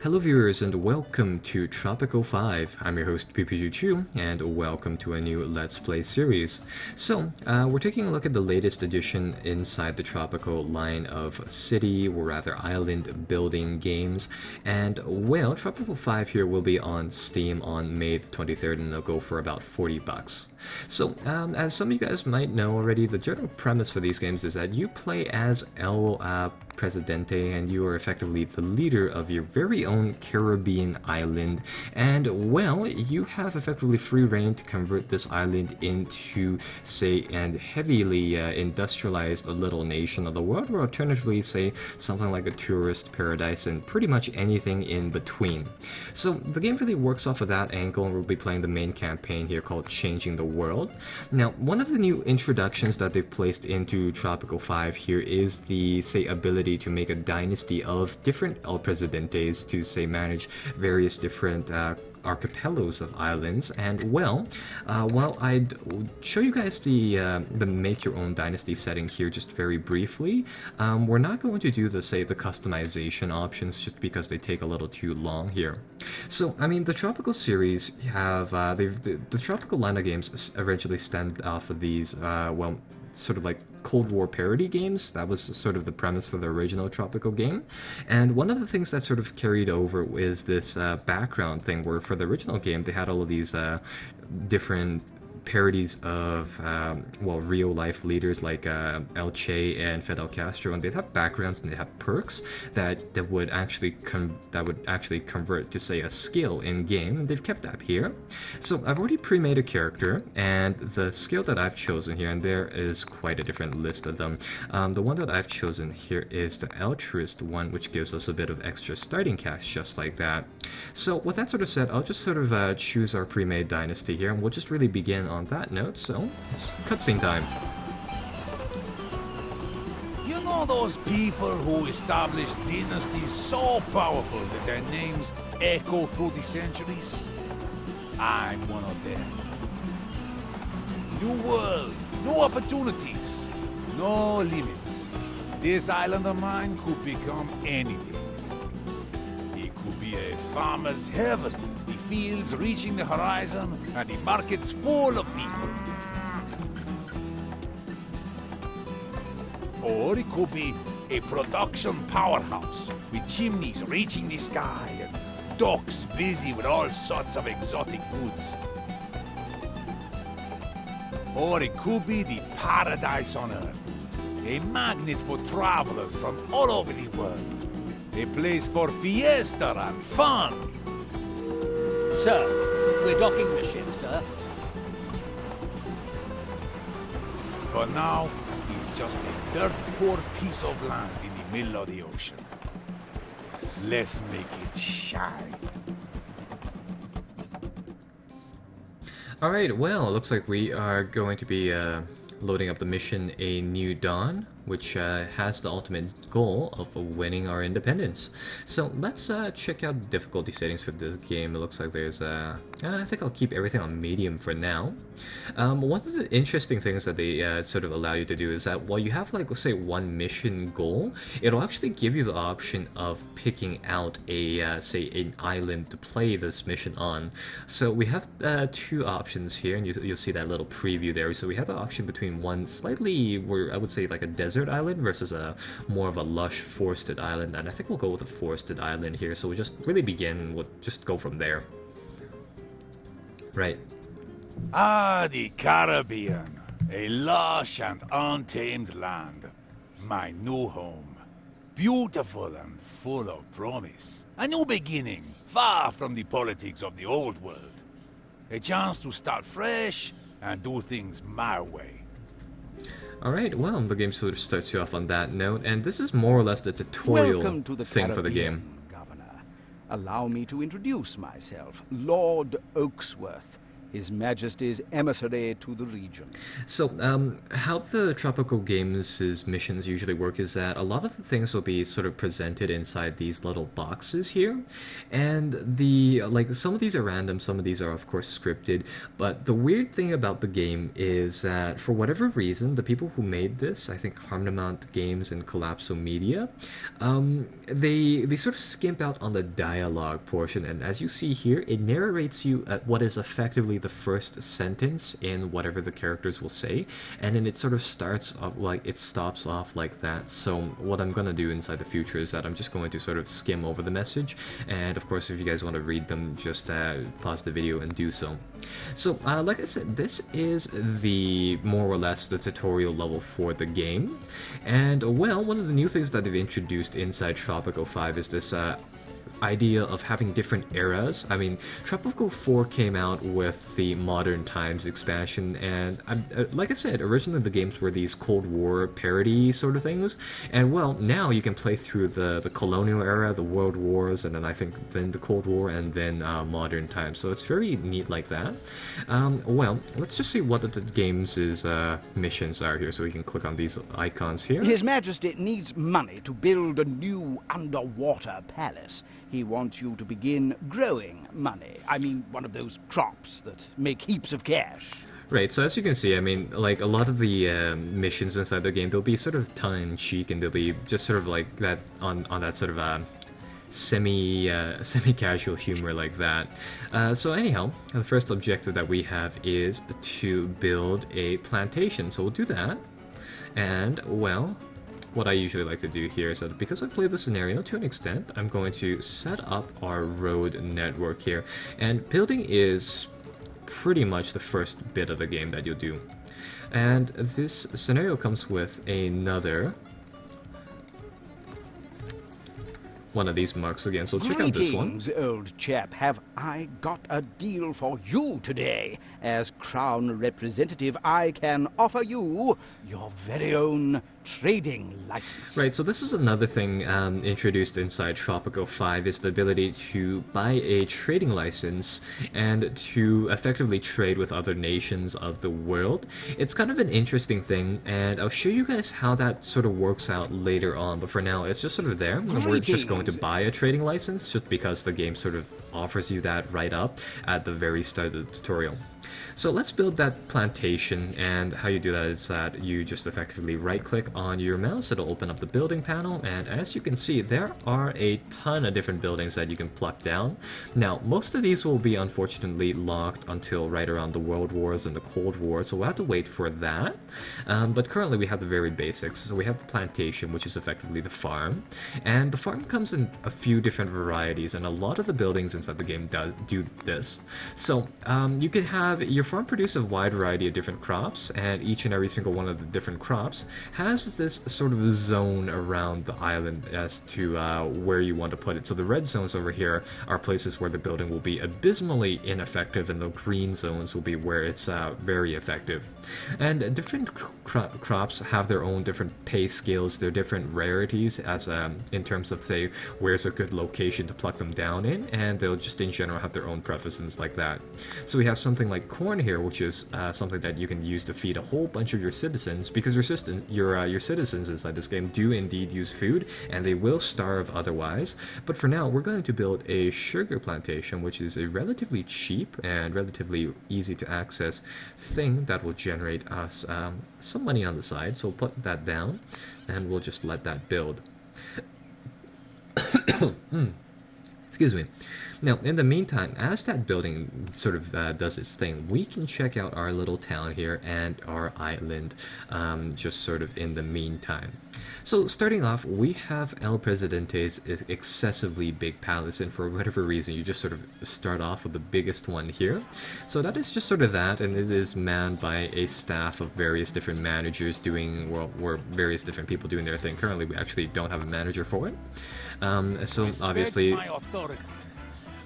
Hello viewers and welcome to Tropico 5. I'm your host PPCC and welcome to a new Let's Play series. So, we're taking a look at the latest addition inside the Tropico line of city, or rather island building games. And well, Tropico 5 here will be on Steam on May 23rd and it'll go for about $40. So, as some of you guys might know already, the general premise for these games is that you play as El Presidente and you are effectively the leader of your very own Caribbean island, and well, you have effectively free reign to convert this island into, say, a heavily industrialized little nation of the world, or alternatively, say, something like a tourist paradise and pretty much anything in between. So the game really works off of that angle, and we'll be playing the main campaign here called Changing the World. Now, one of the new introductions that they've placed into Tropico 5 here is the, say, ability to make a dynasty of different El Presidentes to, say, manage various different archipelagos of islands. And well, while I'd show you guys the make your own dynasty setting here just very briefly, we're not going to do the customization options just because they take a little too long here. So I mean, the Tropical series have the Tropical line of games eventually stemmed off of these sort of like Cold War parody games. That was sort of the premise for the original Tropical game. And one of the things that sort of carried over is this background thing, where for the original game they had all of these different parodies of real life leaders like El Che and Fidel Castro, and they'd have backgrounds and they have perks that would actually convert to, say, a skill in game, and they've kept that here. So I've already pre-made a character, and the skill that I've chosen here, and there is quite a different list of them. The one that I've chosen here is the altruist one, which gives us a bit of extra starting cash, just like that. So with that sort of said, I'll just sort of choose our pre-made dynasty here, and we'll just really begin on that note. So it's cutscene time. You know those people who established dynasties so powerful that their names echo through the centuries? I'm one of them. New world, new opportunities, no limits. This island of mine could become anything. It could be a farmer's heaven, the fields reaching the horizon, and the markets full of people. Or it could be a production powerhouse, with chimneys reaching the sky, and docks busy with all sorts of exotic goods. Or it could be the paradise on earth, a magnet for travelers from all over the world. A place for fiesta and fun. Sir, we're docking the ship, sir. For now, it's just a dirt-poor piece of land in the middle of the ocean. Let's make it shine. Alright, well, it looks like we are going to be loading up the mission A New Dawn, which has the ultimate goal of winning our independence. So let's check out the difficulty settings for this game. It looks like there's I think I'll keep everything on medium for now. One of the interesting things that they sort of allow you to do is that while you have, like, let's say, one mission goal, it'll actually give you the option of picking out a say an island to play this mission on. So we have two options here, and you'll see that little preview there. So we have the option between one slightly, where I would say, like a desert island versus a more of a lush forested island, and I think we'll go with a forested island here. So we'll just really begin, we'll just go from there. Right. Ah, the Caribbean, a lush and untamed land. My new home. Beautiful and full of promise. A new beginning, far from the politics of the old world. A chance to start fresh and do things my way. Alright, well, the game sort of starts you off on that note, and this is more or less the tutorial Welcome to the thing for the game. Governor. Allow me to introduce myself, Lord Oaksworth, His Majesty's emissary to the region. So, how the Tropico Games' missions usually work is that a lot of the things will be sort of presented inside these little boxes here, and some of these are random, some of these are of course scripted. But the weird thing about the game is that for whatever reason, the people who made this, I think Harmonamount Games and Collapso Media, they sort of skimp out on the dialogue portion, and as you see here, it narrates you what is effectively the first sentence in whatever the characters will say, and then it sort of stops off like that. So what I'm gonna do inside the future is that I'm just going to sort of skim over the message, and of course if you guys want to read them, just pause the video and do so. So like I said, this is the more or less the tutorial level for the game, and well, one of the new things that they've introduced inside Tropico 5 is this idea of having different eras. I mean, Tropico 4 came out with the Modern Times expansion, and like I said, originally the games were these Cold War parody sort of things, and well, now you can play through the colonial era, the World Wars, and then I think then the Cold War, and then Modern Times. So it's very neat like that. Well, let's just see what the game's missions are here, so we can click on these icons here. His Majesty needs money to build a new underwater palace. He wants you to begin growing money. I mean, one of those crops that make heaps of cash. Right, so as you can see, I mean, like a lot of the missions inside the game, they'll be sort of tongue-in-cheek, and they'll be just sort of like that on that sort of semi-casual humor like that. So anyhow, the first objective that we have is to build a plantation. So we'll do that, and well, what I usually like to do here is that because I've played the scenario to an extent, I'm going to set up our road network here. And building is pretty much the first bit of the game that you'll do. And this scenario comes with another one of these marks again, so check out this one. Greetings, old chap. Have I got a deal for you today? As Crown Representative, I can offer you your very own trading license. Right, so this is another thing introduced inside Tropico 5, is the ability to buy a trading license and to effectively trade with other nations of the world. It's kind of an interesting thing, and I'll show you guys how that sort of works out later on, but for now it's just sort of there. We're just going to buy a trading license just because the game sort of offers you that right up at the very start of the tutorial. So let's build that plantation, and how you do that is that you just effectively right-click on your mouse, it'll open up the building panel, and as you can see, there are a ton of different buildings that you can pluck down. Now, most of these will be unfortunately locked until right around the World Wars and the Cold War, so we'll have to wait for that. But currently we have the very basics. So we have the plantation, which is effectively the farm, and the farm comes in a few different varieties, and a lot of the buildings inside the game do this. So you can have your farm produce a wide variety of different crops, and each and every single one of the different crops has this sort of zone around the island as to where you want to put it. So the red zones over here are places where the building will be abysmally ineffective, and the green zones will be where it's very effective. And different crops have their own different pay scales, their different rarities as in terms of, say, where's a good location to pluck them down in, and they'll just in general have their own preferences like that. So we have something like corn here, which is something that you can use to feed a whole bunch of your citizens, because your citizens inside this game do indeed use food, and they will starve otherwise. But for now, we're going to build a sugar plantation, which is a relatively cheap and relatively easy to access thing that will generate us some money on the side. So we'll put that down, and we'll just let that build. Excuse me. Now, in the meantime, as that building sort of does its thing, we can check out our little town here and our island just sort of in the meantime. So, starting off, we have El Presidente's excessively big palace, and for whatever reason, you just sort of start off with the biggest one here. So that is just sort of that, and it is manned by a staff of various different managers doing, well, or various different people doing their thing. Currently, we actually don't have a manager for it. So, obviously,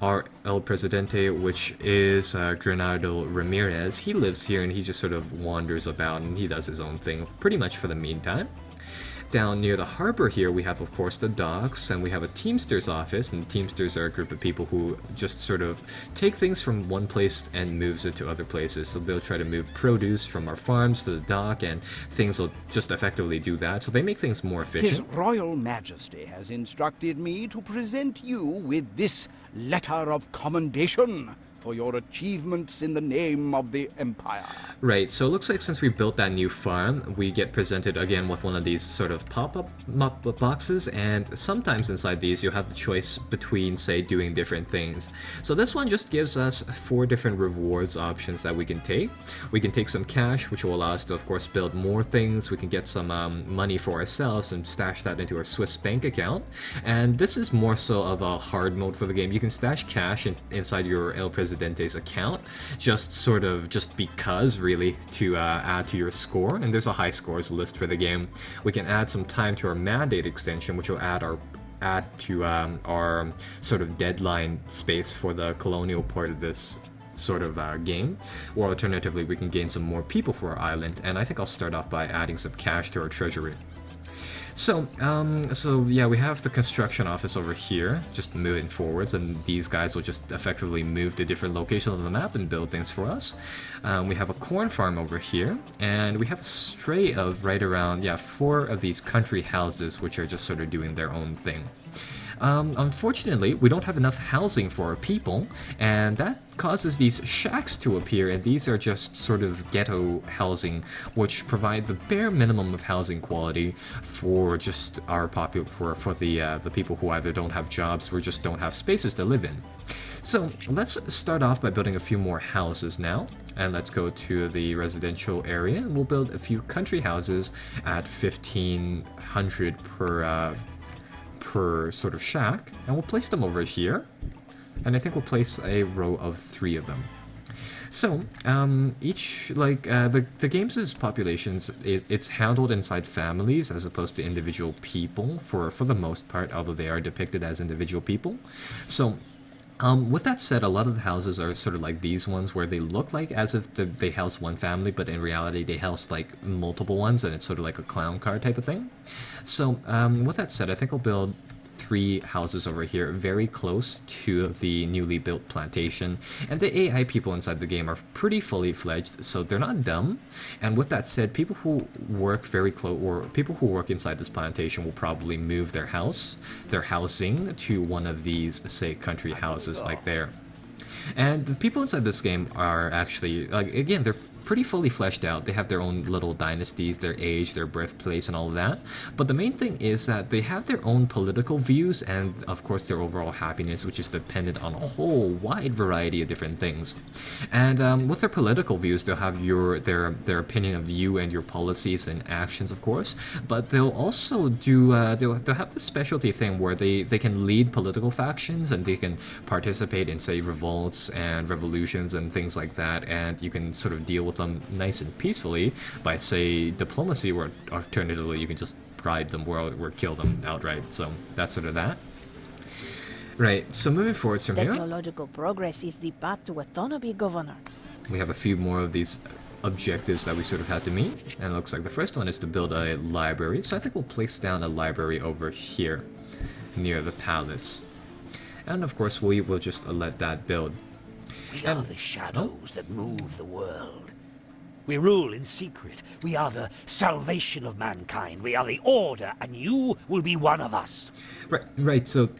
our El Presidente, which is Granado Ramirez, he lives here and he just sort of wanders about and he does his own thing pretty much for the meantime. Down near the harbor here, we have, of course, the docks, and we have a Teamsters office, and Teamsters are a group of people who just sort of take things from one place and moves it to other places. So they'll try to move produce from our farms to the dock, and things will just effectively do that. So they make things more efficient. His Royal Majesty has instructed me to present you with this letter of commendation for your achievements in the name of the Empire. Right, so it looks like since we built that new farm, we get presented again with one of these sort of pop-up boxes, and sometimes inside these you'll have the choice between, say, doing different things. So this one just gives us 4 different rewards options that we can take. We can take some cash, which will allow us to, of course, build more things. We can get some money for ourselves and stash that into our Swiss bank account. And this is more so of a hard mode for the game. You can stash cash inside your El Presidente's account, just because, really, to add to your score, and there's a high scores list for the game. We can add some time to our mandate extension, which will add to our sort of deadline space for the colonial part of this sort of game, or alternatively we can gain some more people for our island, and I think I'll start off by adding some cash to our treasury. So yeah, we have the construction office over here, just moving forwards, and these guys will just effectively move to different locations on the map and build things for us. We have a corn farm over here, and we have a stray of right around, 4 of these country houses, which are just sort of doing their own thing. Unfortunately, we don't have enough housing for our people, and that causes these shacks to appear, and these are just sort of ghetto housing, which provide the bare minimum of housing quality for just our for the people who either don't have jobs or just don't have spaces to live in. So let's start off by building a few more houses now, and let's go to the residential area, and we'll build a few country houses at 1,500 per sort of shack, and we'll place them over here, and I think we'll place a row of 3 of them. So each, the game's populations, it's handled inside families as opposed to individual people for the most part, although they are depicted as individual people. So with that said, a lot of the houses are sort of like these ones, where they look like as if they house one family, but in reality they house like multiple ones, and it's sort of like a clown car type of thing. So with that said, I think I'll build 3 houses over here, very close to the newly built plantation. And the AI people inside the game are pretty fully fledged, so they're not dumb. And with that said, people who work very close, or people who work inside this plantation, will probably move their housing to one of these, say, country houses like there. And the people inside this game are actually, again, they're pretty fully fleshed out. They have their own little dynasties, their age, their birthplace, and all of that. But the main thing is that they have their own political views and, of course, their overall happiness, which is dependent on a whole wide variety of different things. And with their political views, they'll have their opinion of you and your policies and actions, of course. But they'll also do they'll have this specialty thing where they can lead political factions, and they can participate in, say, revolts and revolutions and things like that. And you can sort of deal with them nice and peacefully by, say, diplomacy, or alternatively you can just bribe them or kill them outright. So that's sort of that. Right, so moving forward from here, technological progress is the path to autonomy, Governor. we have a few more of these objectives that we sort of had to meet, and it looks like the first one is to build a library. So I think we'll place down a library over here near the palace, and of course we will just let that build. We are the shadows that move the world. We rule in secret. We are the salvation of mankind. We are the order, and you will be one of us. Right, so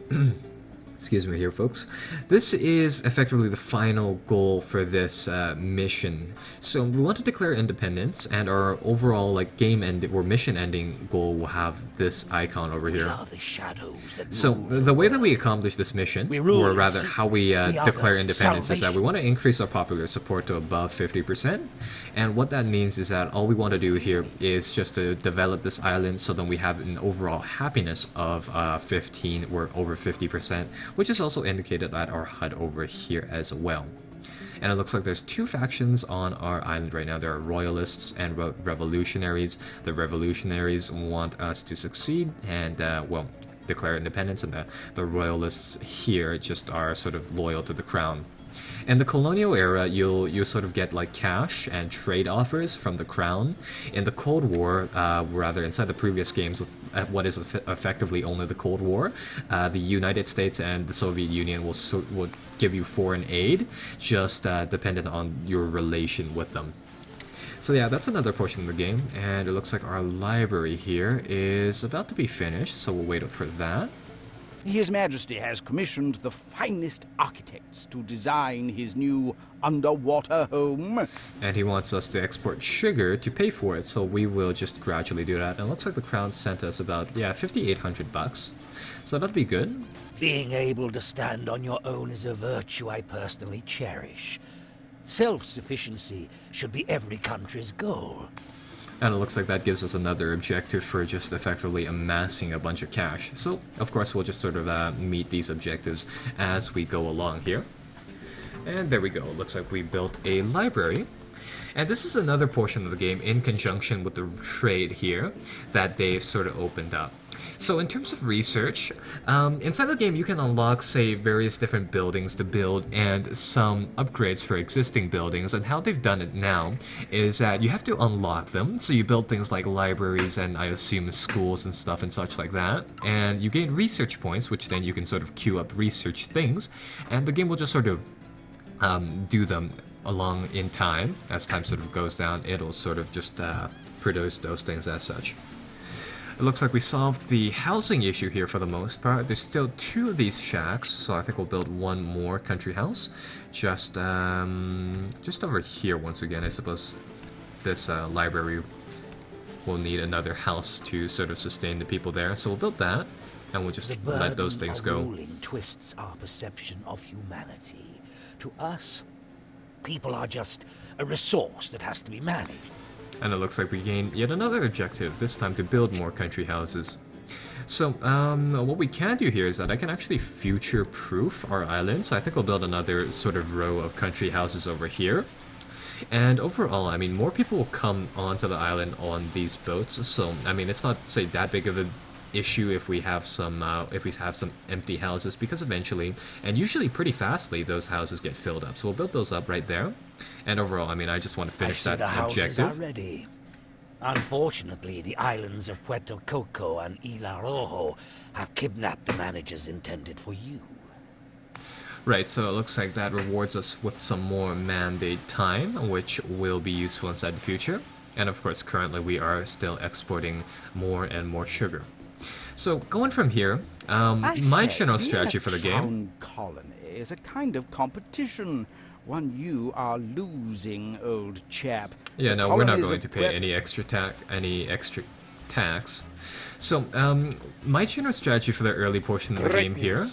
excuse me here, folks. This is effectively the final goal for this mission. So we want to declare independence, and our overall game end or mission ending goal will have this icon over here. We are the shadows that so move the way that we accomplish this mission, or rather how we declare independence, is that we want to increase our popular support to above 50%. And what that means is that all we want to do here is just to develop this island so then we have an overall happiness of 15 or over 50%, which is also indicated at our HUD over here as well. And it looks like there's 2 factions on our island right now. There are royalists and revolutionaries. The revolutionaries want us to succeed and, declare independence, and the royalists here just are sort of loyal to the crown. In the colonial era, you'll sort of get like cash and trade offers from the crown. In the Cold War, rather inside the previous games with what is effectively only the Cold War, the United States and the Soviet Union will give you foreign aid, just dependent on your relation with them. So yeah, that's another portion of the game, and it looks like our library here is about to be finished, so we'll wait for that. His Majesty has commissioned the finest architects to design his new underwater home. And he wants us to export sugar to pay for it, so we will just gradually do that. And it looks like the crown sent us about, 5,800 bucks. So that'll be good. Being able to stand on your own is a virtue I personally cherish. Self-sufficiency should be every country's goal. And it looks like that gives us another objective for just effectively amassing a bunch of cash. So, of course, we'll just sort of meet these objectives as we go along here. And there we go. It looks like we built a library. And this is another portion of the game in conjunction with the trade here that they've sort of opened up. So in terms of research, inside the game you can unlock, say, various different buildings to build and some upgrades for existing buildings. And how they've done it now is that you have to unlock them. So you build things like libraries and I assume schools and stuff and such like that. And you gain research points, which then you can sort of queue up research things. And the game will just sort of do them along in time. As time sort of goes down, it'll sort of just produce those things as such. It looks like we solved the housing issue here for the most part. There's still 2 of these shacks, so I think we'll build one more country house. Just over here once again. I suppose this library will need another house to sort of sustain the people there. So we'll build that, and we'll just let those things go. Ruling twists our perception of humanity. To us, people are just a resource that has to be managed. And it looks like we gained yet another objective, this time to build more country houses. So, what we can do here is that I can actually future-proof our island, so I think we'll build another sort of row of country houses over here. And overall, I mean, more people will come onto the island on these boats, so, I mean, it's not, say, that big of an issue if we have some empty houses, because eventually, and usually pretty fastly, those houses get filled up. So we'll build those up right there. And overall, I mean, I just want to finish that objective. The houses are ready. Unfortunately, the islands of Puerto Coco and Isla Rojo have kidnapped the managers intended for you. Right, so it looks like that rewards us with some more mandate time, which will be useful inside the future. And of course, currently we are still exporting more and more sugar. So, going from here, my general strategy for the game... colony is a kind of competition. One you are losing, old chap. Yeah, no, we're not going to pay any extra tax. So, my general strategy for the early portion of the game here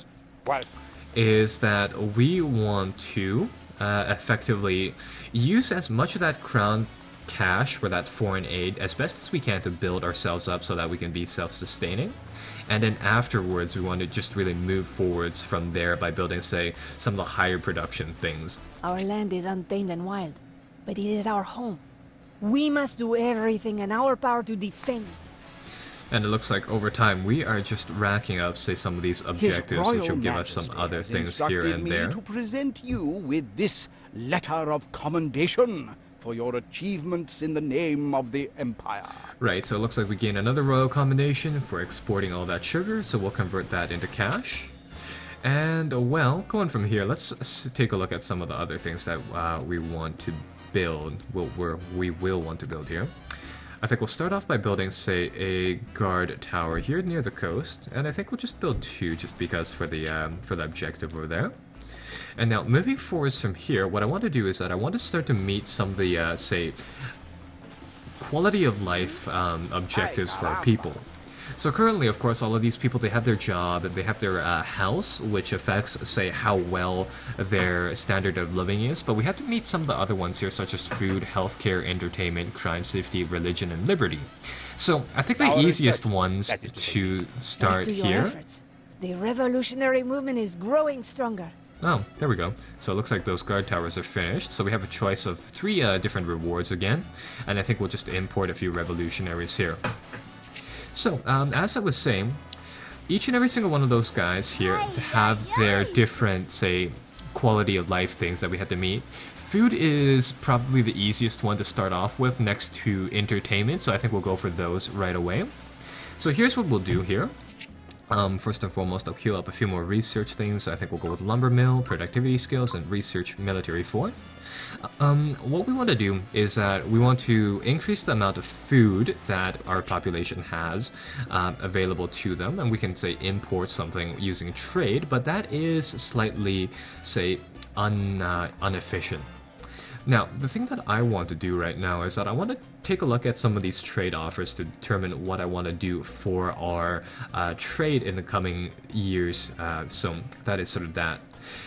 is that we want to effectively use as much of that crown cash for that foreign aid as best as we can to build ourselves up so that we can be self-sustaining. And then afterwards, we want to just really move forwards from there by building, say, some of the higher production things. Our land is untamed and wild, but it is our home. We must do everything in our power to defend it. And it looks like over time, we are just racking up, say, some of these objectives, which will give us some other things here and there. To present you with this letter of commendation for your achievements in the name of the Empire. Right, so it looks like we gain another royal commendation for exporting all that sugar, so we'll convert that into cash. And, well, going from here, let's take a look at some of the other things that we want to build, we will want to build here. I think we'll start off by building, say, a guard tower here near the coast, and I think we'll just build 2 just because for the objective over there. And now, moving forwards from here, what I want to do is that I want to start to meet some of the, say, quality of life objectives for our people. So currently, of course, all of these people, they have their job, they have their house, which affects, say, how well their standard of living is. But we have to meet some of the other ones here, such as food, healthcare, entertainment, crime, safety, religion, and liberty. So I think the easiest ones to start here... The revolutionary movement is growing stronger. Oh, there we go. So it looks like those guard towers are finished. So we have a choice of 3 different rewards again. And I think we'll just import a few revolutionaries here. So, as I was saying, each and every single one of those guys here have their different, say, quality of life things that we had to meet. Food is probably the easiest one to start off with next to entertainment, so I think we'll go for those right away. So here's what we'll do here. First and foremost, I'll queue up a few more research things. So I think we'll go with lumber mill, productivity skills, and research military fort. What we want to do is that we want to increase the amount of food that our population has available to them, and we can say import something using trade, but that is slightly, say, inefficient. Now, the thing that I want to do right now is that I want to take a look at some of these trade offers to determine what I want to do for our trade in the coming years. So that is sort of that.